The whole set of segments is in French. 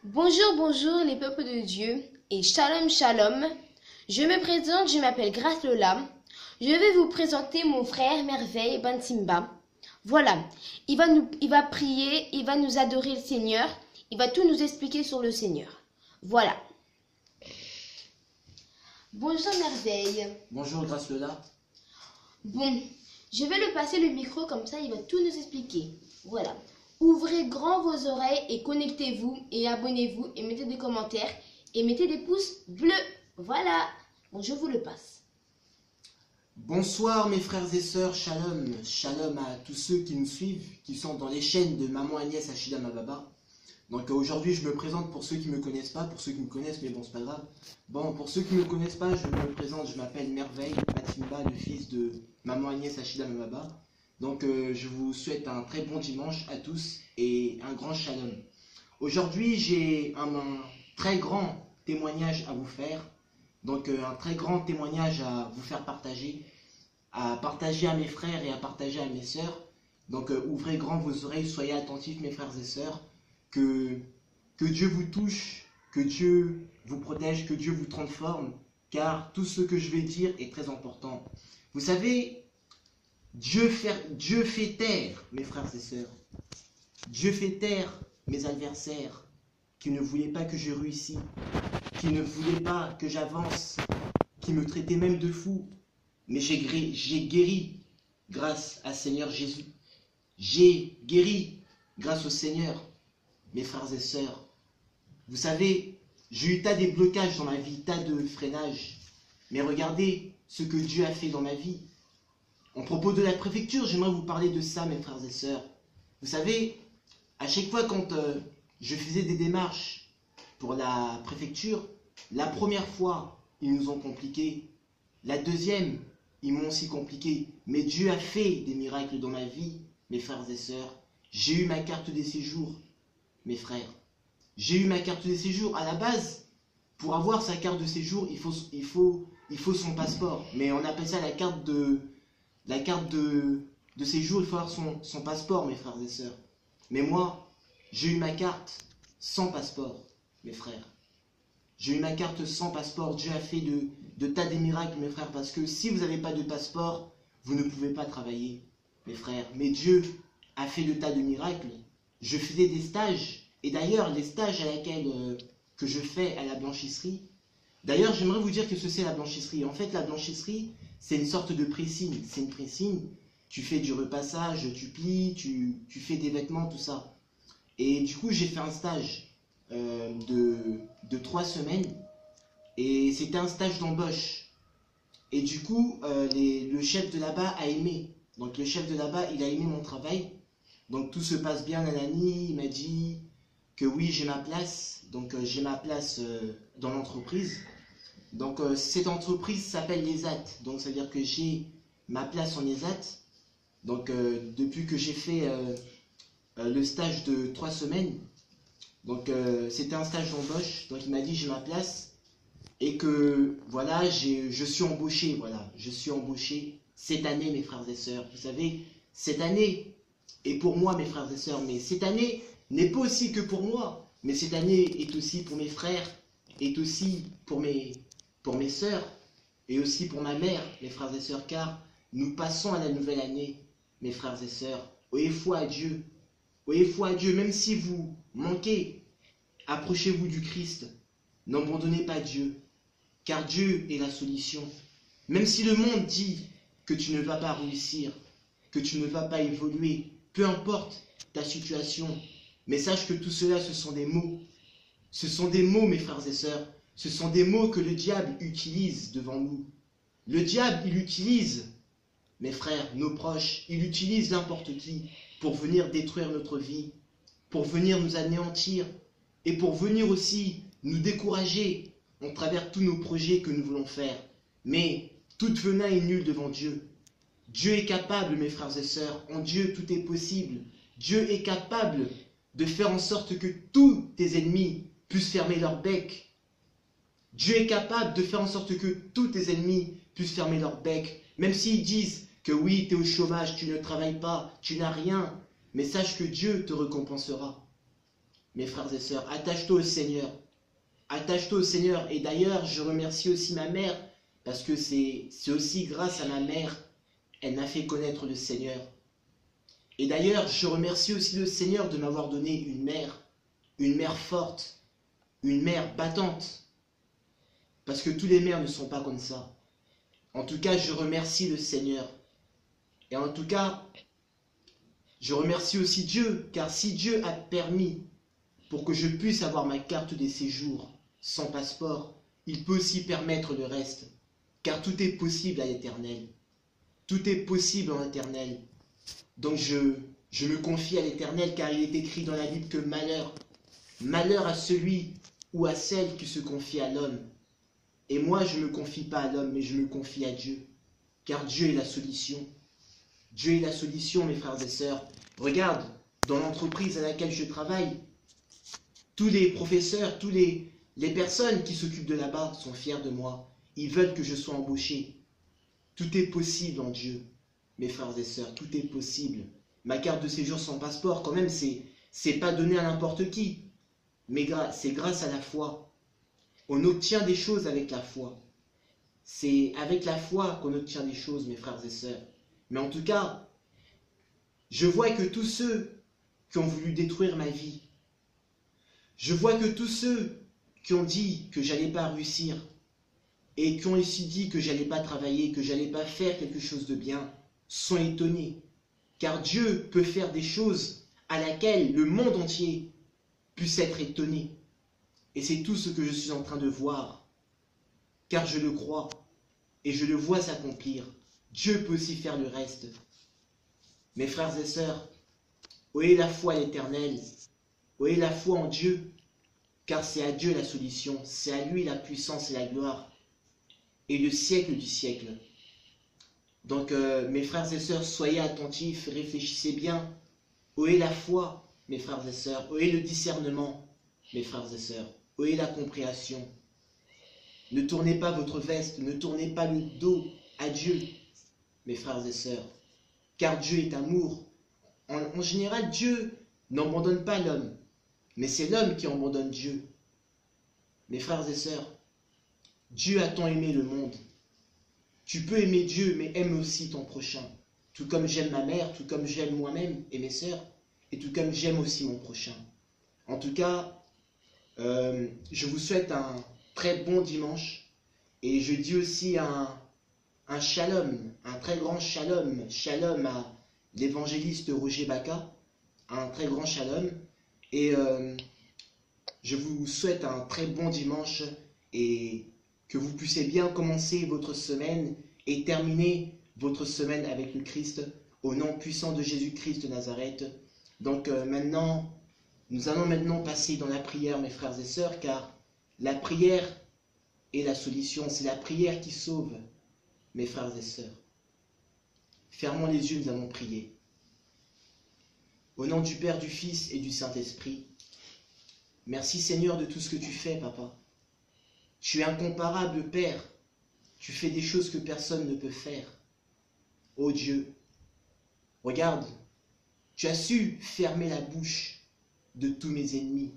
Bonjour, bonjour les peuples de Dieu et shalom, shalom. Je me présente, je m'appelle Grace Lola. Je vais vous présenter mon frère Merveille Bansimba. Voilà, il va prier, il va nous adorer le Seigneur, il va tout nous expliquer sur le Seigneur. Voilà. Bonjour Merveille. Bonjour Grace Lola. Bon, je vais lui passer le micro comme ça, il va tout nous expliquer. Voilà. Ouvrez grand vos oreilles et connectez-vous et abonnez-vous et mettez des commentaires et mettez des pouces bleus. Voilà. Bon, je vous le passe. Bonsoir mes frères et sœurs, shalom. Shalom à tous ceux qui nous suivent, qui sont dans les chaînes de Maman Agnès Achida Mababa. Donc aujourd'hui je me présente pour ceux qui ne me connaissent pas, pour ceux qui me connaissent, mais bon c'est pas grave. Bon, pour ceux qui ne me connaissent pas, je me présente, je m'appelle Merveille Bansimba, le fils de Maman Agnès Achida Mababa. Donc je vous souhaite un très bon dimanche à tous et un grand shalom. Aujourd'hui j'ai un très grand témoignage à vous faire. Donc un très grand témoignage à vous faire partager à mes frères et à partager à mes sœurs. Donc ouvrez grand vos oreilles, soyez attentifs mes frères et sœurs. Que Dieu vous touche, que Dieu vous protège, que Dieu vous transforme. Car tout ce que je vais dire est très important. Vous savez, Dieu fait taire mes frères et sœurs. Dieu fait taire mes adversaires qui ne voulaient pas que je réussisse, qui ne voulaient pas que j'avance, qui me traitaient même de fou. Mais j'ai guéri grâce à Seigneur Jésus. J'ai guéri grâce au Seigneur, mes frères et sœurs. Vous savez, j'ai eu tas de blocages dans ma vie, tas de freinages. Mais regardez ce que Dieu a fait dans ma vie. En propos de la préfecture, j'aimerais vous parler de ça, mes frères et sœurs. Vous savez, à chaque fois quand je faisais des démarches pour la préfecture, la première fois, ils nous ont compliqué. La deuxième, ils m'ont aussi compliqué. Mais Dieu a fait des miracles dans ma vie, mes frères et sœurs. J'ai eu ma carte de séjour, mes frères. J'ai eu ma carte de séjour. À la base, pour avoir sa carte de séjour, il faut son passeport. Mais on appelle ça la carte de séjour, il faut avoir son passeport, mes frères et sœurs. Mais moi, j'ai eu ma carte sans passeport, mes frères. J'ai eu ma carte sans passeport. Dieu a fait de tas de miracles, mes frères, parce que si vous n'avez pas de passeport, vous ne pouvez pas travailler, mes frères. Mais Dieu a fait de tas de miracles. Je faisais des stages, et d'ailleurs, les stages que je fais à la blanchisserie, d'ailleurs, j'aimerais vous dire que ce c'est la blanchisserie. En fait, la blanchisserie, c'est une sorte de pressing. C'est une pressing. Tu fais du repassage, tu plies, tu fais des vêtements, tout ça. Et du coup, j'ai fait un stage de 3 semaines. Et c'était un stage d'embauche. Et du coup, le chef de là-bas a aimé. Donc le chef de là-bas, il a aimé mon travail. Donc tout se passe bien, nanani. Il m'a dit que oui, j'ai ma place. Donc j'ai ma place dans l'entreprise. Donc cette entreprise s'appelle l'ESAT. Donc ça veut dire que j'ai ma place en ESAT. Donc depuis que j'ai fait le stage de 3 semaines, donc c'était un stage d'embauche. Donc il m'a dit j'ai ma place et que voilà, je suis embauché. Voilà, je suis embauché cette année, mes frères et sœurs. Vous savez, cette année est pour moi, mes frères et sœurs. Mais cette année n'est pas aussi que pour moi. Mais cette année est aussi pour mes frères, est aussi pour mes sœurs et aussi pour ma mère, mes frères et sœurs, car nous passons à la nouvelle année, mes frères et sœurs. Ayez foi à Dieu. Ayez foi à Dieu, même si vous manquez, approchez-vous du Christ. N'abandonnez pas Dieu, car Dieu est la solution. Même si le monde dit que tu ne vas pas réussir, que tu ne vas pas évoluer, peu importe ta situation, mais sache que tout cela, ce sont des mots. Ce sont des mots, mes frères et sœurs. Ce sont des mots que le diable utilise devant nous. Le diable, il utilise, mes frères, nos proches, il utilise n'importe qui pour venir détruire notre vie, pour venir nous anéantir et pour venir aussi nous décourager en travers tous nos projets que nous voulons faire. Mais toute venin est nulle devant Dieu. Dieu est capable, mes frères et sœurs. En Dieu, tout est possible. Dieu est capable de faire en sorte que tous tes ennemis puissent fermer leur bec. Dieu est capable de faire en sorte que tous tes ennemis puissent fermer leur bec. Même s'ils disent que oui, tu es au chômage, tu ne travailles pas, tu n'as rien. Mais sache que Dieu te récompensera. mes frères et sœurs, attache-toi au Seigneur. Attache-toi au Seigneur. Et d'ailleurs, je remercie aussi ma mère, parce que c'est aussi grâce à ma mère, elle m'a fait connaître le Seigneur. Et d'ailleurs, je remercie aussi le Seigneur de m'avoir donné une mère forte, une mère battante. Parce que tous les mères ne sont pas comme ça. En tout cas, je remercie le Seigneur. Et en tout cas, je remercie aussi Dieu, car si Dieu a permis pour que je puisse avoir ma carte de séjour sans passeport, il peut aussi permettre le reste. Car tout est possible à l'Éternel. Tout est possible en l'Éternel. Donc je me confie à l'Éternel, car il est écrit dans la Bible que malheur à celui ou à celle qui se confie à l'homme. Et moi, je ne me confie pas à l'homme, mais je me confie à Dieu. Car Dieu est la solution. Dieu est la solution, mes frères et sœurs. Regarde, dans l'entreprise à laquelle je travaille, tous les professeurs, toutes les personnes qui s'occupent de là-bas sont fiers de moi. Ils veulent que je sois embauché. Tout est possible en Dieu, mes frères et sœurs, tout est possible. Ma carte de séjour sans passeport, quand même, c'est pas donné à n'importe qui. Mais c'est grâce à la foi. On obtient des choses avec la foi. C'est avec la foi qu'on obtient des choses, mes frères et sœurs. Mais en tout cas, je vois que tous ceux qui ont voulu détruire ma vie, je vois que tous ceux qui ont dit que j'allais pas réussir et qui ont aussi dit que j'allais pas travailler, que j'allais pas faire quelque chose de bien, sont étonnés. Car Dieu peut faire des choses à laquelle le monde entier puisse être étonné. Et c'est tout ce que je suis en train de voir. Car je le crois et je le vois s'accomplir. Dieu peut aussi faire le reste. Mes frères et sœurs, ayez la foi à l'Éternel, ayez la foi en Dieu, car c'est à Dieu la solution, c'est à lui la puissance et la gloire, et le siècle du siècle. Donc, mes frères et sœurs, soyez attentifs, réfléchissez bien, ayez la foi, mes frères et sœurs, ayez le discernement, mes frères et sœurs, ayez la compréhension. Ne tournez pas votre veste, ne tournez pas le dos à Dieu, mes frères et sœurs, car Dieu est amour. En général, Dieu n'abandonne pas l'homme, mais c'est l'homme qui abandonne Dieu. Mes frères et sœurs, Dieu a tant aimé le monde. Tu peux aimer Dieu, mais aime aussi ton prochain. Tout comme j'aime ma mère, tout comme j'aime moi-même et mes sœurs, et tout comme j'aime aussi mon prochain. En tout cas, je vous souhaite un très bon dimanche, et je dis aussi un shalom, un très grand shalom, shalom à l'évangéliste Roger Baca, un très grand shalom, et je vous souhaite un très bon dimanche, et que vous puissiez bien commencer votre semaine et terminer votre semaine avec le Christ, au nom puissant de Jésus-Christ de Nazareth. Donc maintenant, nous allons maintenant passer dans la prière, mes frères et sœurs, car la prière est la solution, c'est la prière qui sauve, mes frères et sœurs. Fermons les yeux, nous allons prier. Au nom du Père, du Fils et du Saint-Esprit, merci Seigneur de tout ce que tu fais, Papa. Tu es incomparable, Père. Tu fais des choses que personne ne peut faire. Ô Dieu, regarde, tu as su fermer la bouche de tous mes ennemis,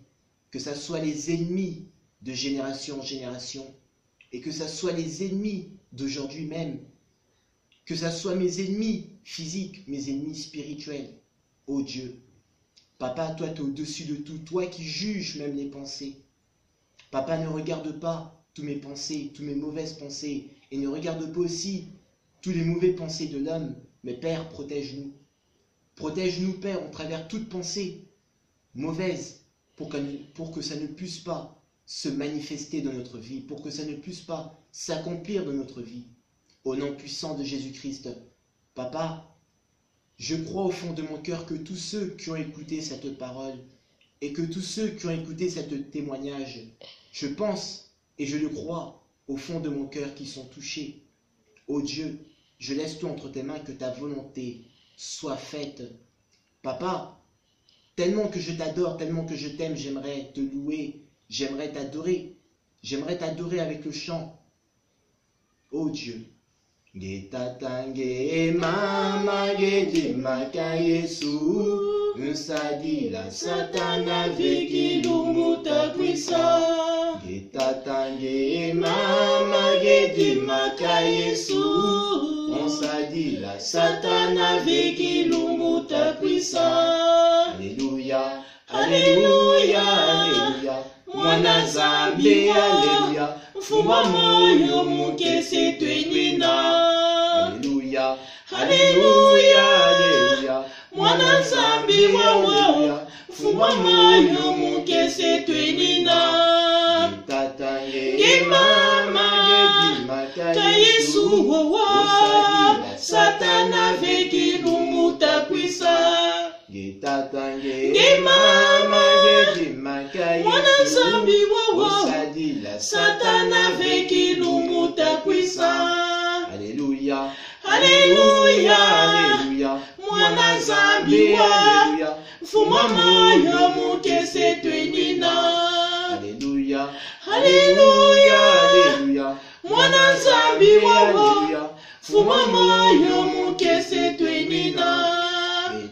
que ce soit les ennemis de génération en génération, et que ce soit les ennemis d'aujourd'hui même, que ce soit mes ennemis physiques, mes ennemis spirituels. Ô Dieu, Papa, toi tu es au-dessus de tout, toi qui juges même les pensées. Papa, ne regarde pas toutes mes pensées, toutes mes mauvaises pensées, et ne regarde pas aussi tous les mauvais pensées de l'homme, mais Père, protège-nous. Protège-nous, Père, en travers toute pensée mauvaise, pour que ça ne puisse pas se manifester dans notre vie, pour que ça ne puisse pas s'accomplir dans notre vie. Au nom puissant de Jésus-Christ, Papa, je crois au fond de mon cœur que tous ceux qui ont écouté cette parole, et que tous ceux qui ont écouté ce témoignage, je pense et je le crois au fond de mon cœur qui sont touchés. Ô Dieu, je laisse tout entre tes mains, que ta volonté soit faite. Papa, tellement que je t'adore, tellement que je t'aime, j'aimerais te louer, j'aimerais t'adorer avec le chant. Ô Dieu, Getatange mama geti maka Yesu Msadila satana veki lumuta kwisa. Getatange mama gedi maka Yesu. Msadila satana veki lumuta kwisa. Alléluia, Alléluia, Alléluia. Mwana zambi, Alléluia. Fumba moyo mukese twenina. Alléluia, Alléluia, Alléluia. Mwana zambi wawa. Fumba moyo mukese twenina. Tatange mama gedi maka Yesu wawa. Satana veki lumuta kwisa. Getatange mama gedi maka Yesu. Mwana zambi wawa. Satana veki lumuta kwisa. Alléluia, Alléluia, Alléluia. Mwana zambi wa. Fuma moyo mukese twenina. Alléluia, Alléluia, Alléluia. Mwana zambi wa. Fuma moyo mukese twenina.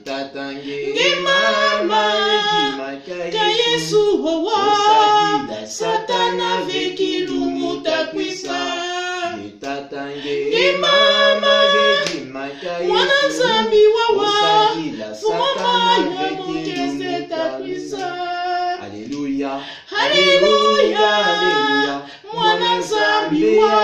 Tatange mama ka Yesu wawa. Satana veki lumuta kwisa. Tatange mama gedi maka Yesu. Mwana zambi wawa. Fuma moyo mukese takwisa. Alléluia, Alléluia, Alléluia. Mwana zambi wa.